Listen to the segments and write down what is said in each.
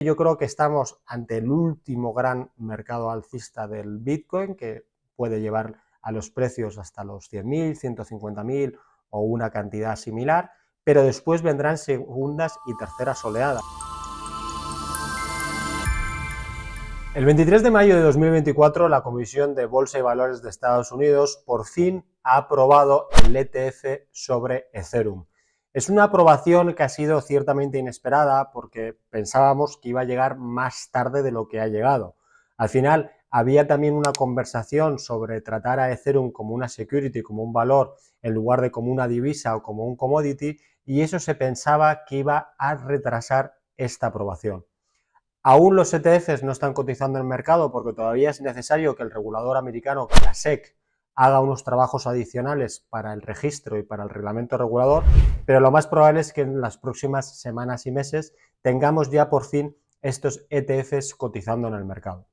Yo creo que estamos ante el último gran mercado alcista del Bitcoin, que puede llevar a los precios hasta los 100.000, 150.000 o una cantidad similar, pero después vendrán segundas y terceras oleadas. El 23 de mayo de 2024, la Comisión de Bolsa y Valores de Estados Unidos por fin ha aprobado el ETF sobre Ethereum. Es una aprobación que ha sido ciertamente inesperada porque pensábamos que iba a llegar más tarde de lo que ha llegado. Al final, había también una conversación sobre tratar a Ethereum como una security, como un valor, en lugar de como una divisa o como un commodity, y eso se pensaba que iba a retrasar esta aprobación. Aún los ETFs no están cotizando en el mercado porque todavía es necesario que el regulador americano, que la SEC, haga unos trabajos adicionales para el registro y para el reglamento regulador, pero lo más probable es que en las próximas semanas y meses tengamos ya por fin estos ETFs cotizando en el mercado.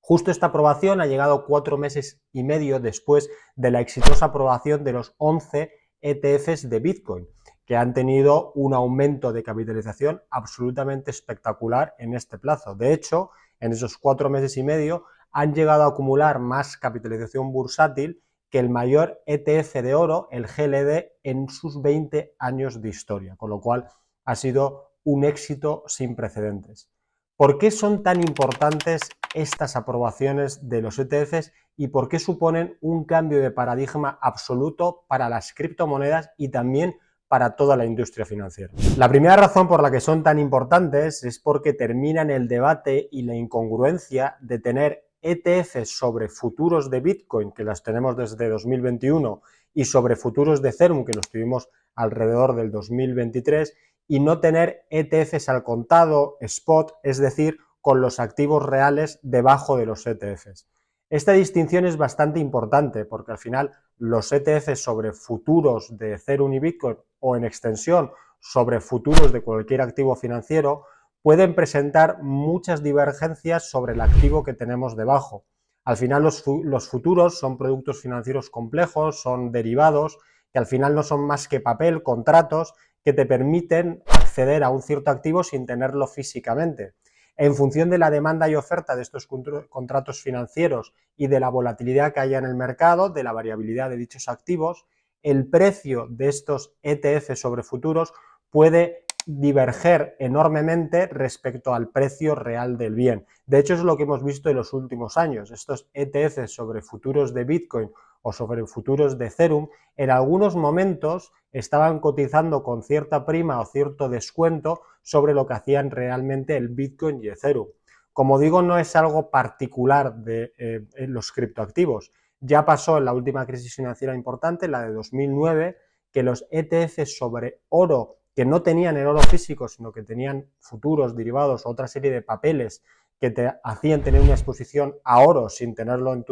Justo esta aprobación ha llegado 4 meses y medio después de la exitosa aprobación de los 11 ETFs de Bitcoin, que han tenido un aumento de capitalización absolutamente espectacular en este plazo. De hecho, en esos 4 meses y medio han llegado a acumular más capitalización bursátil que el mayor ETF de oro, el GLD, en sus 20 años de historia, con lo cual ha sido un éxito sin precedentes. ¿Por qué son tan importantes estas aprobaciones de los ETFs y por qué suponen un cambio de paradigma absoluto para las criptomonedas y también para toda la industria financiera? La primera razón por la que son tan importantes es porque terminan el debate y la incongruencia de tener ETFs sobre futuros de Bitcoin, que las tenemos desde 2021, y sobre futuros de Ethereum, que los tuvimos alrededor del 2023, y no tener ETFs al contado, spot, es decir, con los activos reales debajo de los ETFs. Esta distinción es bastante importante porque al final los ETFs sobre futuros de Ethereum y Bitcoin o en extensión sobre futuros de cualquier activo financiero pueden presentar muchas divergencias sobre el activo que tenemos debajo. Al final los futuros son productos financieros complejos, son derivados que al final no son más que papel, contratos que te permiten acceder a un cierto activo sin tenerlo físicamente. En función de la demanda y oferta de estos contratos financieros y de la volatilidad que haya en el mercado, de la variabilidad de dichos activos, el precio de estos ETFs sobre futuros puede diverger enormemente respecto al precio real del bien. De hecho, es lo que hemos visto en los últimos años. Estos ETFs sobre futuros de Bitcoin o sobre futuros de Ethereum, en algunos momentos estaban cotizando con cierta prima o cierto descuento sobre lo que hacían realmente el Bitcoin y Ethereum. Como digo, no es algo particular de los criptoactivos. Ya pasó en la última crisis financiera importante, la de 2009, que los ETFs sobre oro, que no tenían el oro físico, sino que tenían futuros, derivados o otra serie de papeles que te hacían tener una exposición a oro sin tenerlo en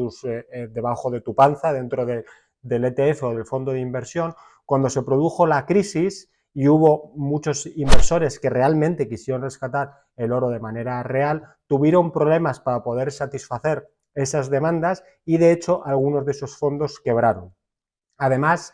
debajo de tu panza, dentro del ETF o del fondo de inversión. Cuando se produjo la crisis y hubo muchos inversores que realmente quisieron rescatar el oro de manera real, tuvieron problemas para poder satisfacer esas demandas y de hecho algunos de esos fondos quebraron. Además,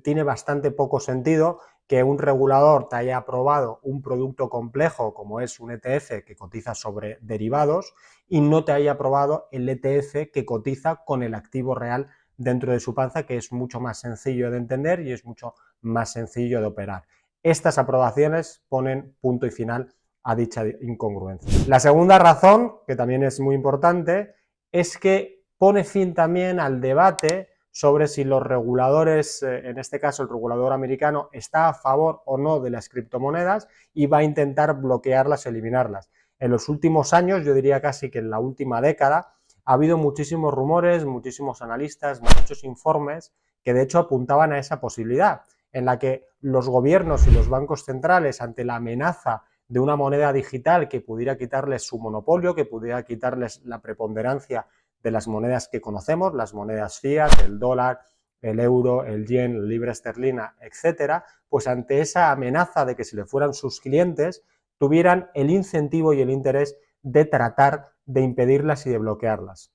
tiene bastante poco sentido que un regulador te haya aprobado un producto complejo como es un ETF que cotiza sobre derivados y no te haya aprobado el ETF que cotiza con el activo real dentro de su panza, que es mucho más sencillo de entender y es mucho más sencillo de operar. Estas aprobaciones ponen punto y final a dicha incongruencia. La segunda razón, que también es muy importante, es que pone fin también al debate sobre si los reguladores, en este caso el regulador americano, está a favor o no de las criptomonedas y va a intentar bloquearlas, eliminarlas. En los últimos años, yo diría casi que en la última década, ha habido muchísimos rumores, muchísimos analistas, muchos informes que de hecho apuntaban a esa posibilidad, en la que los gobiernos y los bancos centrales, ante la amenaza de una moneda digital que pudiera quitarles su monopolio, que pudiera quitarles la preponderancia de las monedas que conocemos, las monedas fiat, el dólar, el euro, el yen, la libra esterlina, etcétera, pues ante esa amenaza de que se le fueran sus clientes, tuvieran el incentivo y el interés de tratar de impedirlas y de bloquearlas.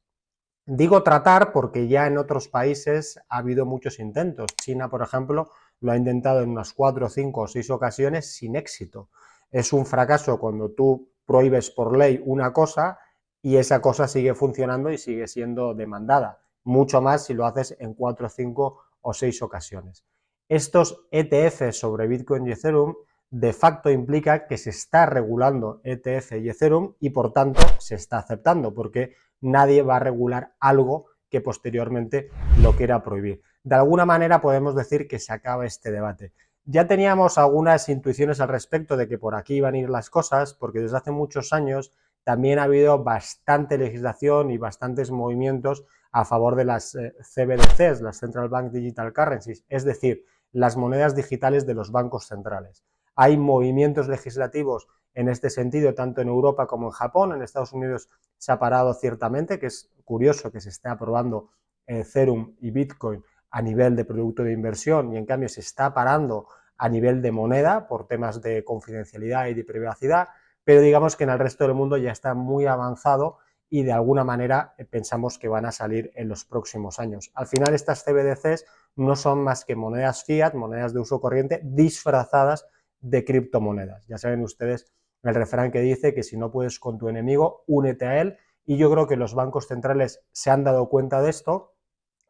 Digo tratar porque ya en otros países ha habido muchos intentos. China, por ejemplo, lo ha intentado en unas 4, 5 o 6 ocasiones sin éxito. Es un fracaso cuando tú prohíbes por ley una cosa y esa cosa sigue funcionando y sigue siendo demandada, mucho más si lo haces en 4, 5 o 6 ocasiones. Estos ETFs sobre Bitcoin y Ethereum de facto implica que se está regulando ETF y Ethereum y por tanto se está aceptando, porque nadie va a regular algo que posteriormente lo quiera prohibir. De alguna manera podemos decir que se acaba este debate. Ya teníamos algunas intuiciones al respecto de que por aquí iban a ir las cosas, porque desde hace muchos años también ha habido bastante legislación y bastantes movimientos a favor de las CBDCs, las Central Bank Digital Currencies, es decir, las monedas digitales de los bancos centrales. Hay movimientos legislativos en este sentido, tanto en Europa como en Japón. En Estados Unidos se ha parado ciertamente, que es curioso que se esté aprobando Ethereum y Bitcoin a nivel de producto de inversión y en cambio se está parando a nivel de moneda por temas de confidencialidad y de privacidad, pero digamos que en el resto del mundo ya está muy avanzado y de alguna manera pensamos que van a salir en los próximos años. Al final estas CBDCs no son más que monedas fiat, monedas de uso corriente disfrazadas de criptomonedas. Ya saben ustedes el refrán que dice que si no puedes con tu enemigo, únete a él, y yo creo que los bancos centrales se han dado cuenta de esto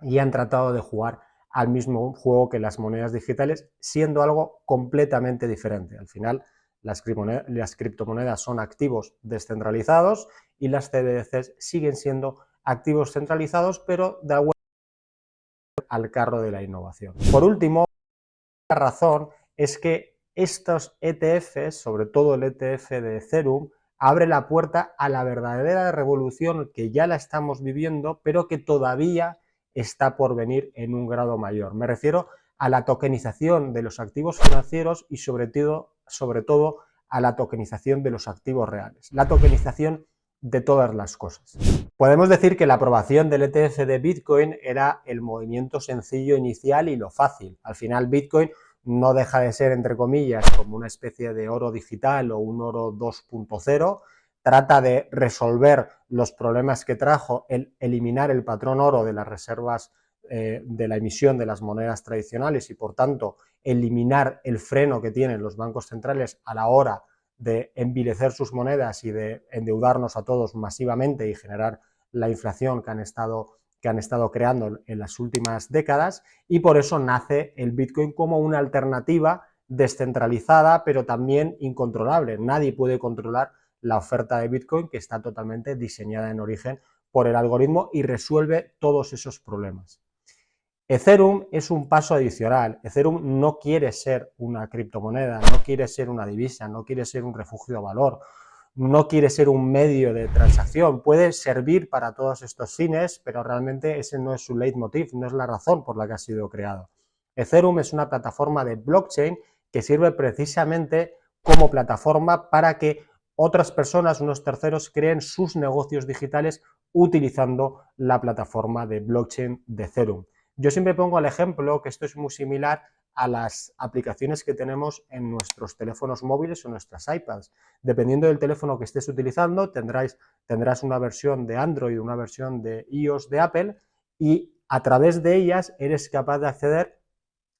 y han tratado de jugar al mismo juego que las monedas digitales, siendo algo completamente diferente. Al final, las criptomonedas son activos descentralizados y las CBDCs siguen siendo activos centralizados, pero de alguna manera al carro de la innovación. Por último, la razón es que estos ETFs, sobre todo el ETF de Ethereum, abre la puerta a la verdadera revolución que ya la estamos viviendo, pero que todavía está por venir en un grado mayor. Me refiero a la tokenización de los activos financieros y sobre todo a la tokenización de los activos reales, la tokenización de todas las cosas. Podemos decir que la aprobación del ETF de Bitcoin era el movimiento sencillo inicial y lo fácil. Al final Bitcoin no deja de ser, entre comillas, como una especie de oro digital o un oro 2.0, trata de resolver los problemas que trajo el eliminar el patrón oro de las reservas de la emisión de las monedas tradicionales y, por tanto, eliminar el freno que tienen los bancos centrales a la hora de envilecer sus monedas y de endeudarnos a todos masivamente y generar la inflación que han estado creando en las últimas décadas, y por eso nace el Bitcoin como una alternativa descentralizada, pero también incontrolable. Nadie puede controlar la oferta de Bitcoin, que está totalmente diseñada en origen por el algoritmo y resuelve todos esos problemas. Ethereum es un paso adicional. Ethereum no quiere ser una criptomoneda, no quiere ser una divisa, no quiere ser un refugio de valor, no quiere ser un medio de transacción. Puede servir para todos estos fines, pero realmente ese no es su leitmotiv, no es la razón por la que ha sido creado. Ethereum es una plataforma de blockchain que sirve precisamente como plataforma para que otras personas, unos terceros, creen sus negocios digitales utilizando la plataforma de blockchain de Ethereum. Yo siempre pongo el ejemplo que esto es muy similar a las aplicaciones que tenemos en nuestros teléfonos móviles o nuestras iPads. Dependiendo del teléfono que estés utilizando, tendrás una versión de Android, una versión de iOS de Apple, y a través de ellas eres capaz de acceder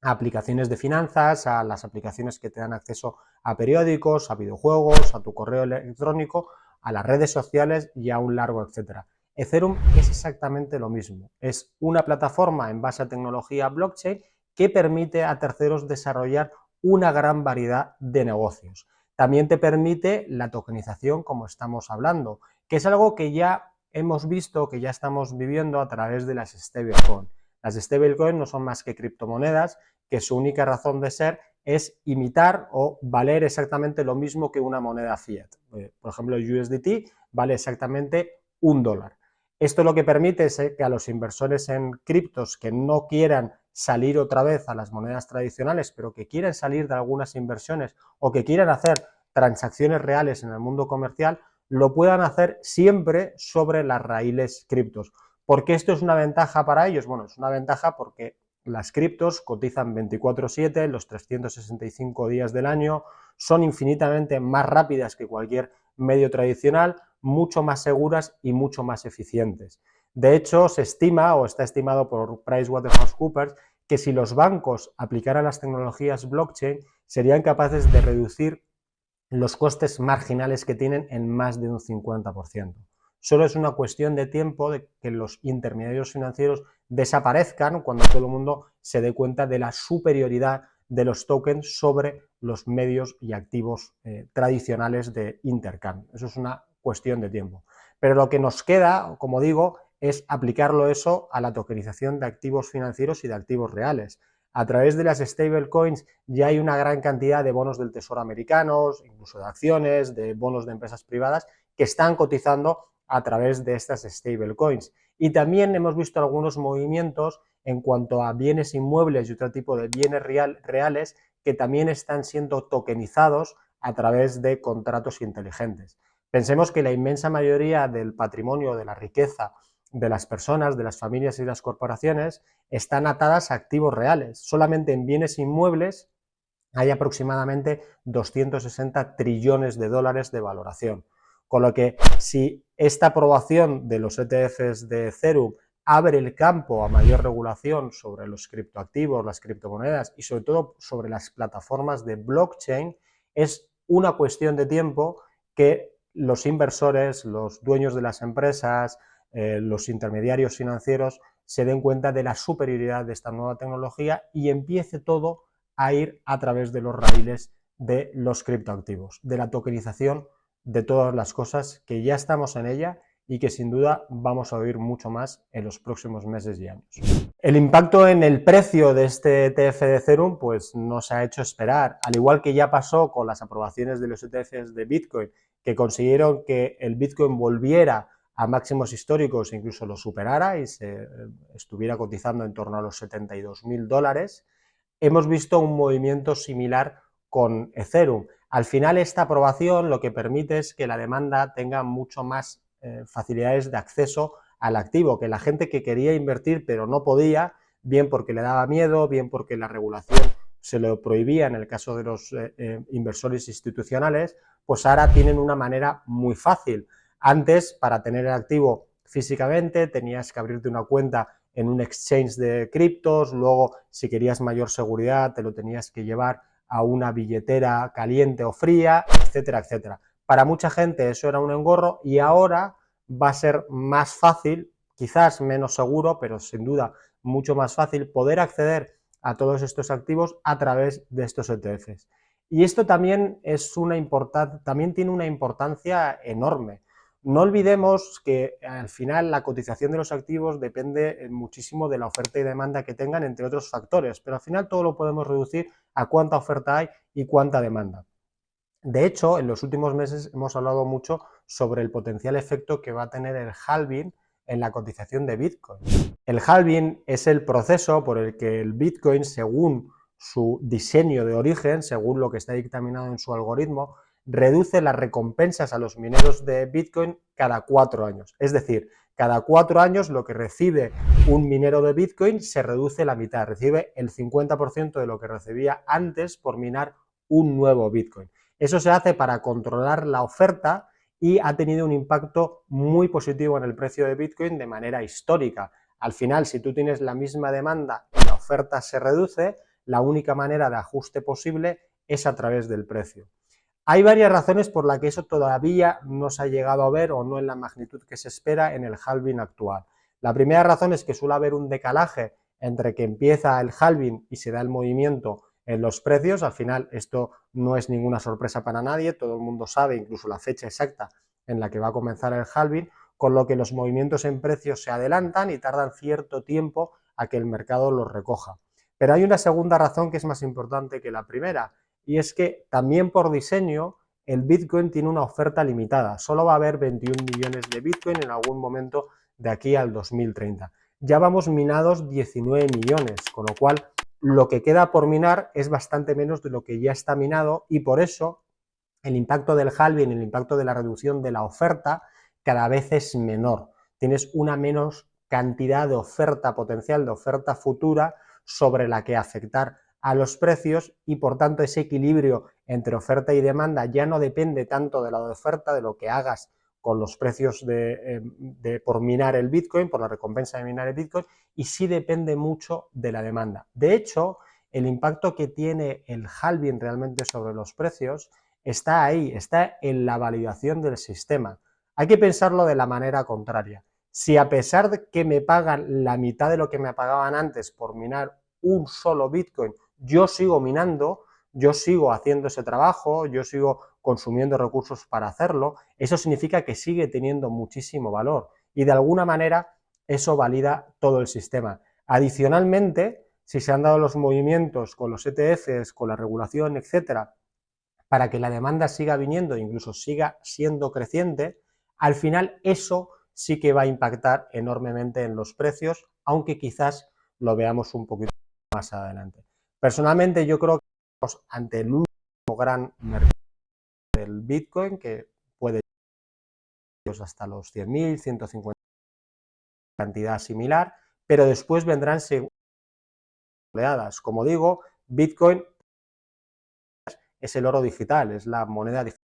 a aplicaciones de finanzas, a las aplicaciones que te dan acceso a periódicos, a videojuegos, a tu correo electrónico, a las redes sociales y a un largo etcétera. Ethereum es exactamente lo mismo. Es una plataforma en base a tecnología blockchain que permite a terceros desarrollar una gran variedad de negocios. También te permite la tokenización, como estamos hablando, que es algo que ya hemos visto, que ya estamos viviendo a través de las stablecoins. Las stablecoins no son más que criptomonedas que su única razón de ser es imitar o valer exactamente lo mismo que una moneda fiat. Por ejemplo, el USDT vale exactamente $1. Esto lo que permite es que a los inversores en criptos que no quieran salir otra vez a las monedas tradicionales, pero que quieran salir de algunas inversiones o que quieran hacer transacciones reales en el mundo comercial, lo puedan hacer siempre sobre las raíles criptos. ¿Por qué esto es una ventaja para ellos? Bueno, es una ventaja porque las criptos cotizan 24/7, los 365 días del año, son infinitamente más rápidas que cualquier medio tradicional, mucho más seguras y mucho más eficientes. De hecho, se estima o está estimado por PricewaterhouseCoopers que si los bancos aplicaran las tecnologías blockchain serían capaces de reducir los costes marginales que tienen en más de un 50%. Solo es una cuestión de tiempo de que los intermediarios financieros desaparezcan cuando todo el mundo se dé cuenta de la superioridad de los tokens sobre los medios y activos tradicionales de intercambio. Eso es una cuestión de tiempo. Pero lo que nos queda, como digo, es aplicarlo eso a la tokenización de activos financieros y de activos reales. A través de las stablecoins ya hay una gran cantidad de bonos del Tesoro americanos, incluso de acciones, de bonos de empresas privadas, que están cotizando a través de estas stablecoins. Y también hemos visto algunos movimientos en cuanto a bienes inmuebles y otro tipo de bienes reales que también están siendo tokenizados a través de contratos inteligentes. Pensemos que la inmensa mayoría del patrimonio, de la riqueza de las personas, de las familias y de las corporaciones están atadas a activos reales. Solamente en bienes inmuebles hay aproximadamente 260 trillones de dólares de valoración. Con lo que si esta aprobación de los ETFs de Ethereum abre el campo a mayor regulación sobre los criptoactivos, las criptomonedas y sobre todo sobre las plataformas de blockchain, es una cuestión de tiempo que los inversores, los dueños de las empresas, los intermediarios financieros se den cuenta de la superioridad de esta nueva tecnología y empiece todo a ir a través de los raíles de los criptoactivos, de la tokenización de todas las cosas que ya estamos en ella y que sin duda vamos a oír mucho más en los próximos meses y años. El impacto en el precio de este ETF de Ethereum pues no se ha hecho esperar, al igual que ya pasó con las aprobaciones de los ETFs de Bitcoin, que consiguieron que el Bitcoin volviera a máximos históricos, incluso lo superara y se estuviera cotizando en torno a los $72.000, hemos visto un movimiento similar con Ethereum. Al final, esta aprobación lo que permite es que la demanda tenga mucho más facilidades de acceso al activo, que la gente que quería invertir pero no podía, bien porque le daba miedo, bien porque la regulación se lo prohibía en el caso de los inversores institucionales, pues ahora tienen una manera muy fácil. Antes, para tener el activo físicamente, tenías que abrirte una cuenta en un exchange de criptos, luego si querías mayor seguridad te lo tenías que llevar a una billetera caliente o fría, etcétera, etcétera. Para mucha gente eso era un engorro y ahora va a ser más fácil, quizás menos seguro, pero sin duda mucho más fácil poder acceder a todos estos activos a través de estos ETFs. Y esto también también tiene una importancia enorme. No olvidemos que al final la cotización de los activos depende muchísimo de la oferta y demanda que tengan, entre otros factores, pero al final todo lo podemos reducir a cuánta oferta hay y cuánta demanda. De hecho, en los últimos meses hemos hablado mucho sobre el potencial efecto que va a tener el halving en la cotización de Bitcoin. El halving es el proceso por el que el Bitcoin, según su diseño de origen, según lo que está dictaminado en su algoritmo, reduce las recompensas a los mineros de Bitcoin cada 4 años. Es decir, cada 4 años lo que recibe un minero de Bitcoin se reduce la mitad, recibe el 50% de lo que recibía antes por minar un nuevo Bitcoin. Eso se hace para controlar la oferta y ha tenido un impacto muy positivo en el precio de Bitcoin de manera histórica. Al final, si tú tienes la misma demanda y la oferta se reduce, la única manera de ajuste posible es a través del precio. Hay varias razones por las que eso todavía no se ha llegado a ver o no en la magnitud que se espera en el halving actual. La primera razón es que suele haber un decalaje entre que empieza el halving y se da el movimiento en los precios. Al final esto no es ninguna sorpresa para nadie, todo el mundo sabe incluso la fecha exacta en la que va a comenzar el halving, con lo que los movimientos en precios se adelantan y tardan cierto tiempo a que el mercado los recoja. Pero hay una segunda razón que es más importante que la primera, y es que también por diseño el Bitcoin tiene una oferta limitada. Solo va a haber 21 millones de Bitcoin en algún momento de aquí al 2030. Ya vamos minados 19 millones, con lo cual lo que queda por minar es bastante menos de lo que ya está minado y por eso el impacto del halving, el impacto de la reducción de la oferta cada vez es menor. Tienes una menos cantidad de oferta potencial, de oferta futura sobre la que afectar a los precios y por tanto ese equilibrio entre oferta y demanda ya no depende tanto de la oferta, de lo que hagas con los precios por minar el Bitcoin, por la recompensa de minar el Bitcoin, y sí depende mucho de la demanda. De hecho, el impacto que tiene el halving realmente sobre los precios está ahí, está en la validación del sistema. Hay que pensarlo de la manera contraria. Si a pesar de que me pagan la mitad de lo que me pagaban antes por minar un solo Bitcoin, yo sigo minando, yo sigo haciendo ese trabajo, yo sigo consumiendo recursos para hacerlo, eso significa que sigue teniendo muchísimo valor y de alguna manera eso valida todo el sistema. Adicionalmente, si se han dado los movimientos con los ETFs, con la regulación, etcétera, para que la demanda siga viniendo e incluso siga siendo creciente, al final eso sí que va a impactar enormemente en los precios, aunque quizás lo veamos un poquito más adelante. Personalmente yo creo que estamos ante el último gran mercado del Bitcoin, que puede ir hasta los 100.000, 150.000, cantidad similar, pero después vendrán oleadas. Como digo, Bitcoin es el oro digital, es la moneda digital.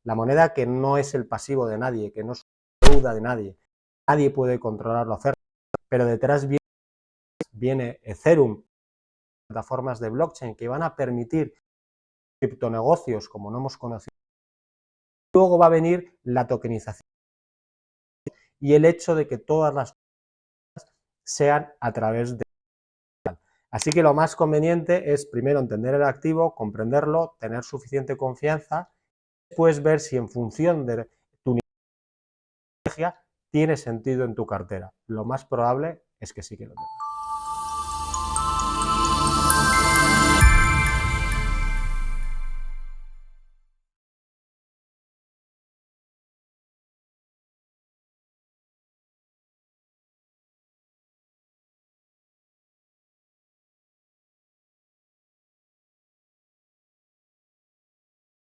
La moneda que no es el pasivo de nadie, que no es deuda de nadie. Nadie puede controlarlo, hacerlo, pero detrás viene Ethereum, plataformas de blockchain que van a permitir criptonegocios como no hemos conocido. Luego va a venir la tokenización y el hecho de que todas las cosas sean a través de... Así que lo más conveniente es primero entender el activo, comprenderlo, tener suficiente confianza, después ver si en función de tu estrategia tiene sentido en tu cartera. Lo más probable es que sí que lo tenga.